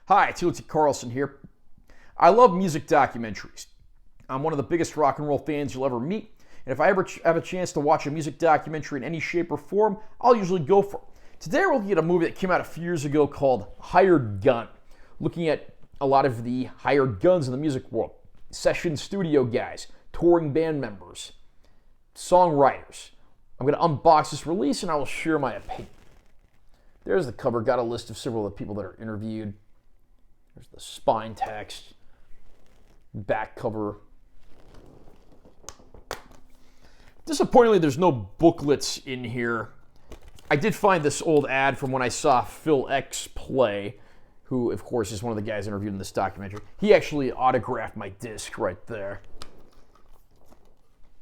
Hi, it's T. Carlson here. I love music documentaries. I'm one of the biggest rock and roll fans you'll ever meet, and if I ever have a chance to watch a music documentary in any shape or form, I'll usually go for it. Today we're looking at a movie that came out a few years ago called Hired Gun, looking at a lot of the hired guns in the music world. Session studio guys, touring band members, songwriters. I'm going to unbox this release and I will share my opinion. There's the cover, got a list of several of the people that are interviewed. There's the spine text, back cover. Disappointingly, there's no booklets in here. I did find this old ad from when I saw Phil X play, who, of course, is one of the guys interviewed in this documentary. He actually autographed my disc right there.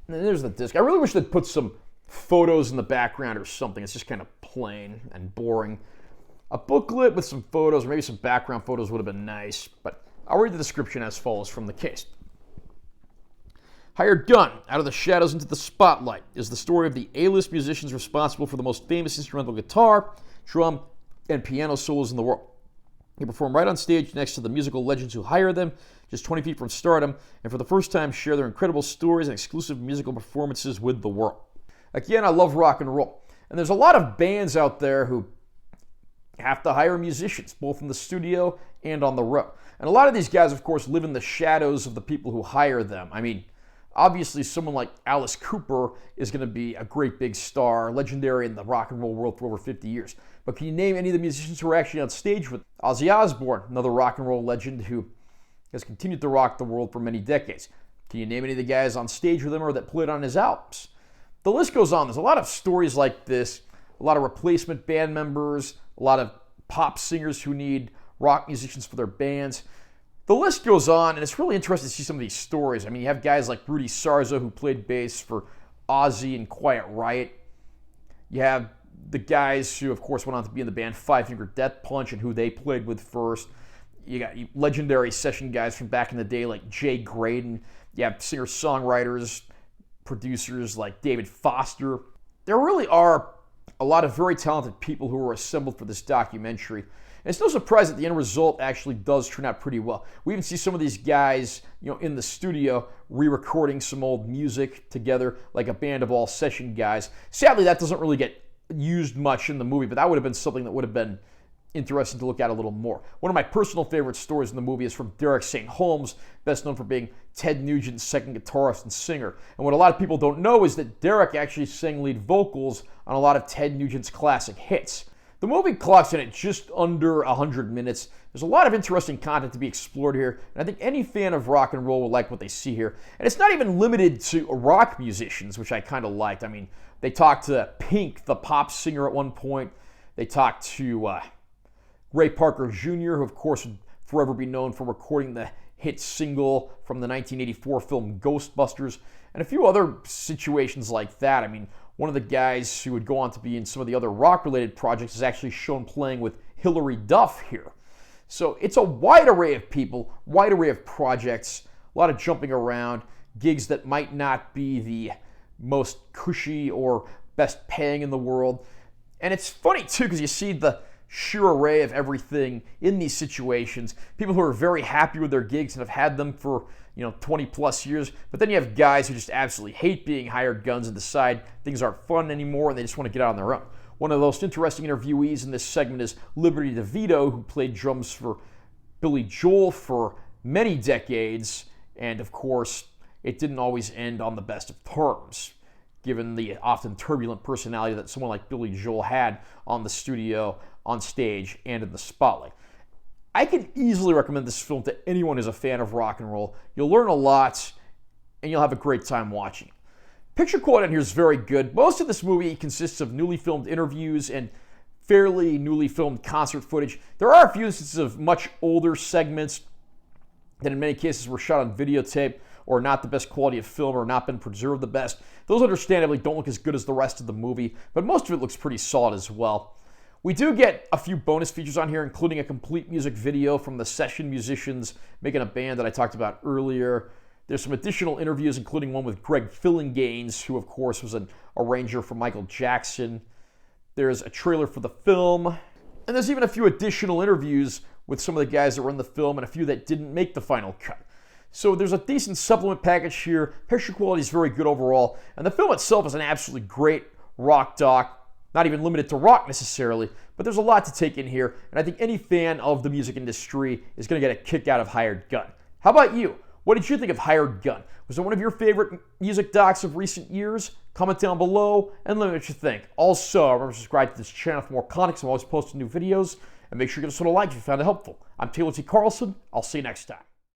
And then there's the disc. I really wish they'd put some photos in the background or something. It's just kind of plain and boring. A booklet with some photos, or maybe some background photos would have been nice, but I'll read the description as follows from the case. Hired Gun, Out of the Shadows into the Spotlight, is the story of the A-list musicians responsible for the most famous instrumental guitar, drum, and piano solos in the world. They perform right on stage next to the musical legends who hire them, just 20 feet from stardom, and for the first time share their incredible stories and exclusive musical performances with the world. Again, I love rock and roll, and there's a lot of bands out there who have to hire musicians, both in the studio and on the road. And a lot of these guys, of course, live in the shadows of the people who hire them. I mean, obviously someone like Alice Cooper is going to be a great big star, legendary in the rock and roll world for over 50 years. But can you name any of the musicians who are actually on stage with Ozzy Osbourne, another rock and roll legend who has continued to rock the world for many decades? Can you name any of the guys on stage with him or that played on his albums? The list goes on. There's a lot of stories like this, a lot of replacement band members, a lot of pop singers who need rock musicians for their bands. The list goes on, and it's really interesting to see some of these stories. I mean, you have guys like Rudy Sarzo, who played bass for Ozzy and Quiet Riot. You have the guys who, of course, went on to be in the band Five Finger Death Punch and who they played with first. You got legendary session guys from back in the day like Jay Graydon. You have singer-songwriters, producers like David Foster. There really are a lot of very talented people who were assembled for this documentary. And it's no surprise that the end result actually does turn out pretty well. We even see some of these guys, in the studio re-recording some old music together, like a band of all session guys. Sadly, that doesn't really get used much in the movie, but that would have been something that would have been interesting to look at a little more. One of my personal favorite stories in the movie is from Derek St. Holmes, best known for being Ted Nugent's second guitarist and singer. And what a lot of people don't know is that Derek actually sang lead vocals on a lot of Ted Nugent's classic hits. The movie clocks in at just under 100 minutes. There's a lot of interesting content to be explored here, and I think any fan of rock and roll will like what they see here. And it's not even limited to rock musicians, which I kind of liked. I mean, they talked to Pink, the pop singer, at one point. They talked to Ray Parker Jr., who of course would forever be known for recording the hit single from the 1984 film Ghostbusters, and a few other situations like that. I mean, one of the guys who would go on to be in some of the other rock-related projects is actually shown playing with Hilary Duff here. So it's a wide array of people, wide array of projects, a lot of jumping around, gigs that might not be the most cushy or best paying in the world. And it's funny, too, because you see the sheer array of everything in these situations. People who are very happy with their gigs and have had them for 20 plus years, but then you have guys who just absolutely hate being hired guns and decide things aren't fun anymore and they just want to get out on their own. One of the most interesting interviewees in this segment is Liberty DeVito, who played drums for Billy Joel for many decades, and of course it didn't always end on the best of terms, given the often turbulent personality that someone like Billy Joel had on the studio, on stage, and in the spotlight. I can easily recommend this film to anyone who's a fan of rock and roll. You'll learn a lot, and you'll have a great time watching it. Picture quality on here is very good. Most of this movie consists of newly filmed interviews and fairly newly filmed concert footage. There are a few instances of much older segments that in many cases were shot on videotape or not the best quality of film or not been preserved the best. Those understandably don't look as good as the rest of the movie, but most of it looks pretty solid as well. We do get a few bonus features on here, including a complete music video from the session musicians making a band that I talked about earlier. There's some additional interviews, including one with Greg Fillinganes, who of course was an arranger for Michael Jackson. There's a trailer for the film, and there's even a few additional interviews with some of the guys that were in the film and a few that didn't make the final cut. So there's a decent supplement package here. Picture quality is very good overall, and the film itself is an absolutely great rock doc. Not even limited to rock necessarily, but there's a lot to take in here, and I think any fan of the music industry is going to get a kick out of Hired Gun. How about you? What did you think of Hired Gun? Was it one of your favorite music docs of recent years? Comment down below and let me know what you think. Also, remember to subscribe to this channel for more content. I'm always posting new videos, and make sure you give us a little like if you found it helpful. I'm Taylor T. Carlson. I'll see you next time.